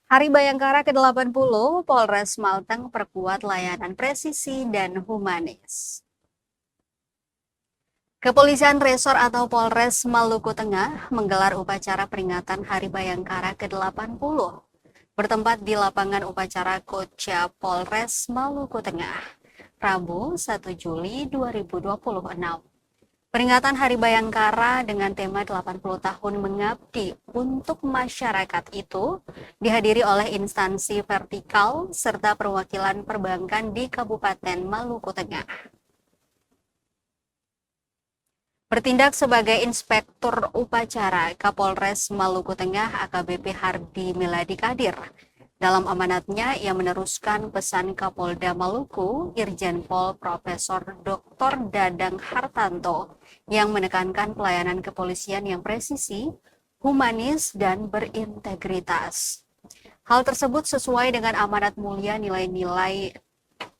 Hari Bayangkara ke-80, Polres Malteng perkuat layanan presisi dan humanis. Kepolisian Resor atau Polres Maluku Tengah menggelar upacara peringatan Hari Bayangkara ke-80 bertempat di lapangan upacara Kocia Polres Maluku Tengah, Rabu 1 Juli 2026. Peringatan Hari Bayangkara dengan tema 80 tahun mengabdi untuk masyarakat itu dihadiri oleh instansi vertikal serta perwakilan perbankan di Kabupaten Maluku Tengah. Bertindak sebagai inspektur upacara, Kapolres Maluku Tengah AKBP Hardi Miladi Kadir. Dalam amanatnya, ia meneruskan pesan Kapolda Maluku, Irjen Pol Profesor Dr. Dadang Hartanto, yang menekankan pelayanan kepolisian yang presisi, humanis, dan berintegritas. Hal tersebut sesuai dengan amanat mulia nilai-nilai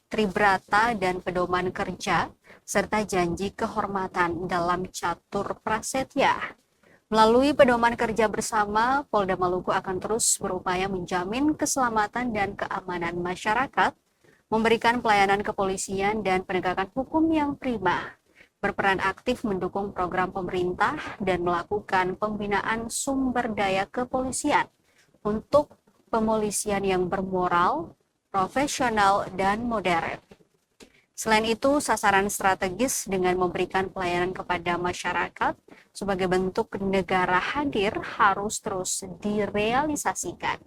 Tribrata dan pedoman kerja, serta janji kehormatan dalam catur prasetya. Melalui pedoman kerja bersama, Polda Maluku akan terus berupaya menjamin keselamatan dan keamanan masyarakat, memberikan pelayanan kepolisian dan penegakan hukum yang prima, berperan aktif mendukung program pemerintah, dan melakukan pembinaan sumber daya kepolisian untuk pemolisian yang bermoral, profesional, dan modern. Selain itu, sasaran strategis dengan memberikan pelayanan kepada masyarakat sebagai bentuk negara hadir harus terus direalisasikan.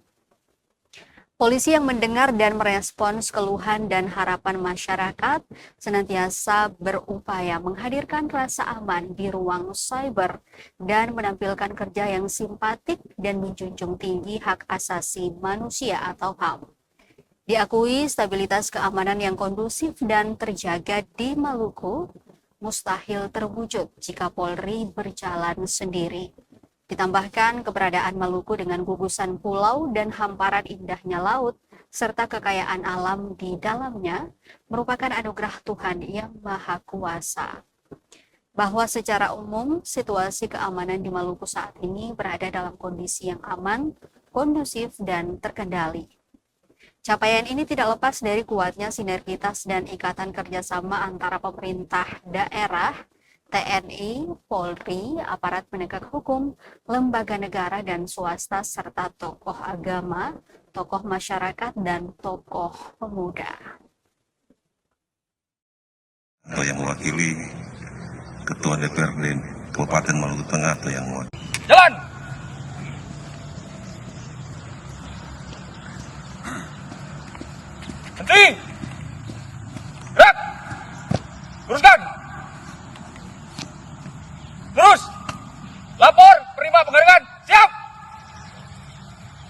Polisi yang mendengar dan merespons keluhan dan harapan masyarakat senantiasa berupaya menghadirkan rasa aman di ruang cyber dan menampilkan kerja yang simpatik dan menjunjung tinggi hak asasi manusia atau HAM. Diakui stabilitas keamanan yang kondusif dan terjaga di Maluku mustahil terwujud jika Polri berjalan sendiri. Ditambahkan keberadaan Maluku dengan gugusan pulau dan hamparan indahnya laut serta kekayaan alam di dalamnya merupakan anugerah Tuhan yang Maha Kuasa. Bahwa secara umum situasi keamanan di Maluku saat ini berada dalam kondisi yang aman, kondusif, dan terkendali. Capaian ini tidak lepas dari kuatnya sinergitas dan ikatan kerjasama antara pemerintah daerah, TNI, Polri, aparat penegak hukum, lembaga negara dan swasta, serta tokoh agama, tokoh masyarakat, dan tokoh pemuda. Atau yang mewakili Ketua DPRD Kabupaten Maluku Tengah atau yang mewakili. Jalan! Henti! Gerak! Teruskan! Terus! Lapor!